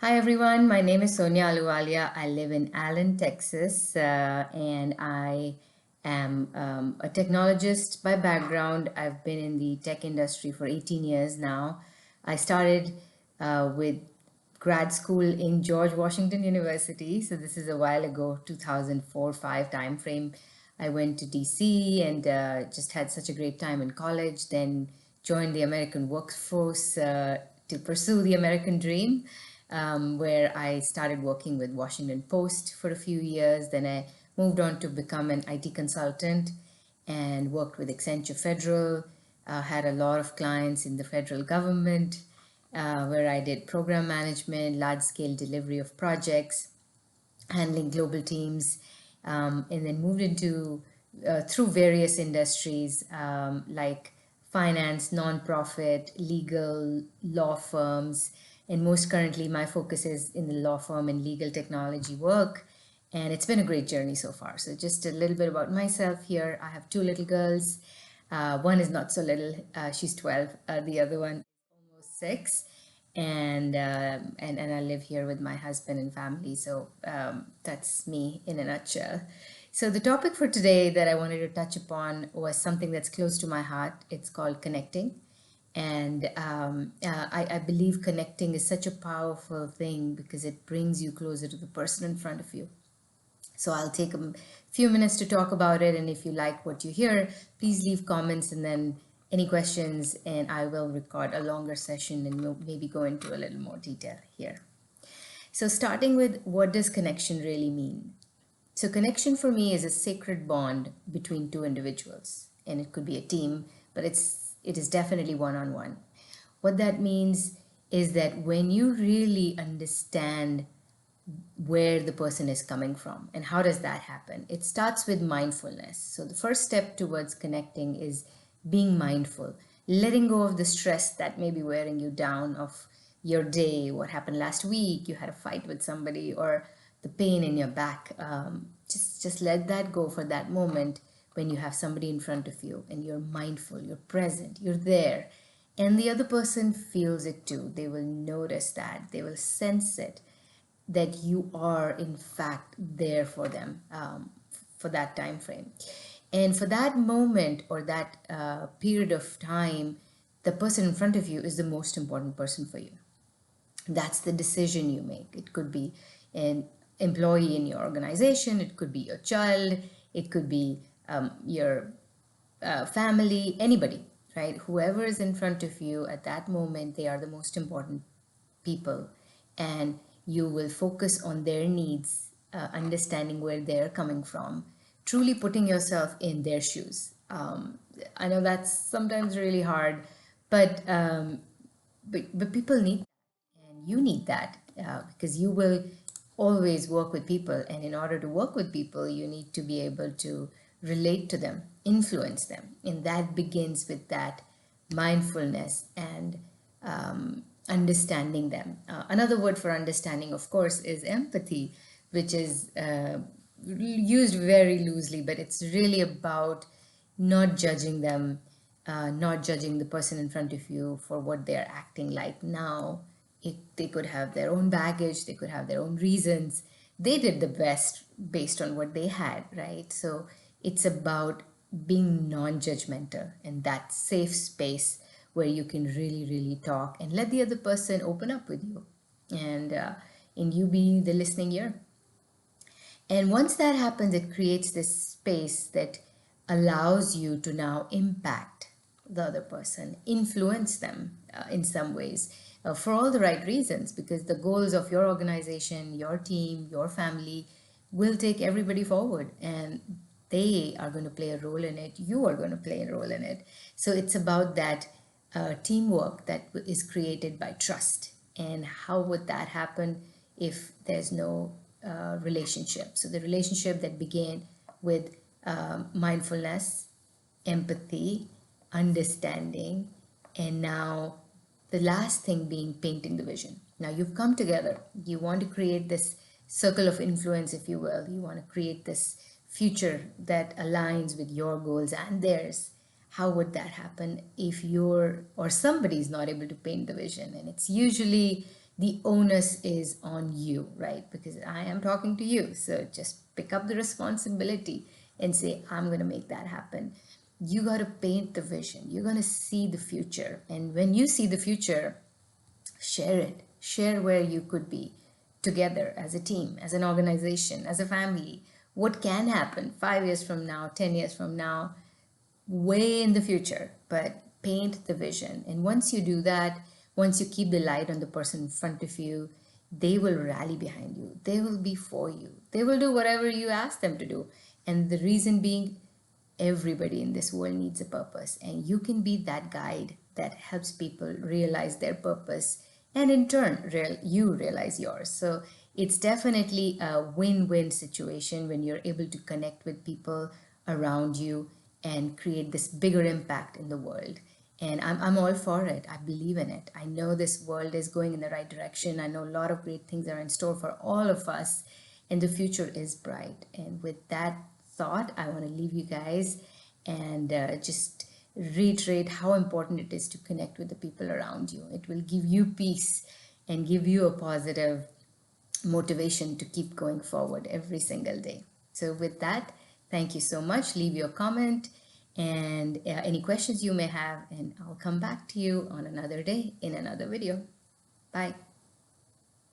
Hi everyone, my name is Sonia Aluwalia. I live in Allen, Texas, and I am a technologist by background. I've been in the tech industry for 18 years now. I started with grad school in George Washington University, so this is a while ago, 2004-5 time frame. I went to DC and just had such a great time in college, then joined the American workforce to pursue the American dream, where I started working with Washington Post for a few years. Then I moved on to become an IT consultant and worked with Accenture Federal. Had a lot of clients in the federal government, where I did program management, large scale delivery of projects, handling global teams, and then moved into through various industries like finance, nonprofit, legal, law firms, and most currently my focus is in the law firm and legal technology work. And it's been a great journey so far. So just a little bit about myself here. I have two little girls. One is not so little; she's 12. The other one almost 6, and I live here with my husband and family. So that's me in a nutshell. So the topic for today that I wanted to touch upon was something that's close to my heart. It's called connecting, and I believe connecting is such a powerful thing because it brings you closer to the person in front of you. So I'll take a few minutes to talk about it. And if you like what you hear, please leave comments and then any questions, and I will record a longer session and maybe go into a little more detail here. So, starting with what does connection really mean? So, connection for me is a sacred bond between two individuals, and it could be a team, but it is definitely one on one. What that means is that when you really understand where the person is coming from. And how does that happen? It starts with mindfulness. So, the first step towards connecting is being mindful, letting go of the stress that may be wearing you down of your day, what happened last week, you had a fight with somebody, or the pain in your back. Just let that go for that moment when you have somebody in front of you and you're mindful, you're present, you're there. And the other person feels it too. They will notice that, they will sense it, that you are in fact there for them, for that time frame, and for that moment or that period of time. The person in front of you is the most important person for you. That's the decision you make. It could be an employee in your organization, it could be your child, it could be your family, anybody, right? Whoever is in front of you at that moment, they are the most important people, and you will focus on their needs, understanding where they're coming from, truly putting yourself in their shoes. I know that's sometimes really hard, but but people need, and you need that, because you will always work with people, and in order to work with people you need to be able to relate to them, influence them, and that begins with that mindfulness and understanding them. Another word for understanding, of course, is empathy, which is used very loosely, but it's really about not judging them, not judging the person in front of you for what they're acting like now. They could have their own baggage, they could have their own reasons. They did the best based on what they had, right? So it's about being non judgmental and that safe space where you can really, really talk and let the other person open up with you, and you be the listening ear. And once that happens, it creates this space that allows you to now impact the other person, influence them in some ways, for all the right reasons, because the goals of your organization, your team, your family will take everybody forward, and they are going to play a role in it. You are going to play a role in it. So it's about that teamwork that is created by trust. And how would that happen if there's no relationship? So the relationship that began with mindfulness, empathy, understanding, and now the last thing being painting the vision. Now you've come together. You want to create this circle of influence, if you will. You want to create this future that aligns with your goals and theirs. How would that happen if you're or somebody's not able to paint the vision? And it's usually the onus is on you, right? Because I am talking to you. So just pick up the responsibility and say, I'm going to make that happen. You got to paint the vision. You're going to see the future. And when you see the future, share it. Share where you could be together as a team, as an organization, as a family. What can happen 5 years from now, 10 years from now, way in the future, but paint the vision. And once you do that, once you keep the light on the person in front of you, they will rally behind you. They will be for you. They will do whatever you ask them to do. And the reason being, everybody in this world needs a purpose. And you can be that guide that helps people realize their purpose. And in turn, you realize yours. So it's definitely a win-win situation when you're able to connect with people around you and create this bigger impact in the world. And I'm all for it. I believe in it. I know this world is going in the right direction. I know a lot of great things are in store for all of us, and the future is bright. And with that thought, I want to leave you guys and just reiterate how important it is to connect with the people around you. It will give you peace and give you a positive motivation to keep going forward every single day. So, with that, thank you so much. Leave your comment and any questions you may have, and I'll come back to you on another day in another video. Bye.